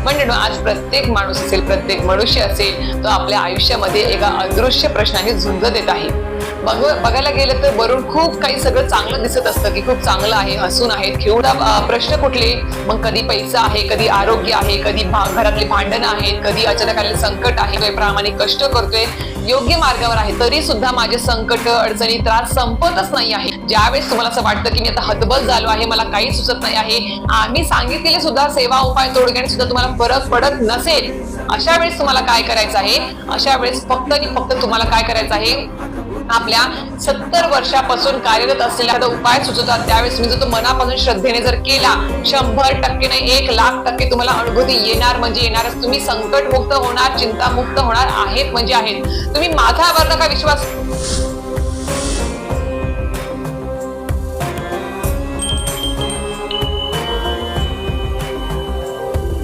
म्हणजे आज प्रत्येक माणूस असेल, प्रत्येक मनुष्य असेल, तो आपल्या आयुष्यामध्ये एका अदृश्य प्रश्नाने झुंज देत आहे. बघायला गेलं तर वरून खूप काही सगळं चांगलं दिसत असतं की खूप चांगलं आहे, हसून आहेत, खेळून. प्रश्न कुठले? मग कधी पैसा आहे, कधी आरोग्य आहे, कधी घरातली भांडणं आहेत, कधी अचानक आलेले संकट आहे, प्रामाणिक कष्ट करतोय, योग्य मार्गावर आहे, तरी सुद्धा माझे संकट, अडचणी, त्रास संपतच नाही आहे. ज्यावेळेस तुम्हाला असं वाटतं की मी आता हतबल झालो आहे, मला काही सुचत नाही आहे, आम्ही सांगितलेले सुद्धा सेवा उपाय तोडग्याने सुद्धा तुम्हाला फरक पडत नसेल, अशा वेळेस तुम्हाला काय करायचं आहे? अशा वेळेस फक्त आणि फक्त तुम्हाला काय करायचं आहे? आपल्या 70 वर्षापासून कार्यरत असलेला उपाय सुचवतात, त्यावेळेस तुम्ही जर तो मनापासून श्रद्धेने जर केला, 100% नाही 1,00,000% तुम्हाला अनुभूती येणार म्हणजे येणारच. तुम्ही संकट मुक्त होणार, चिंता मुक्त होणार आहेत म्हणजे आहेत. तुम्ही माझ्यावर नका विश्वास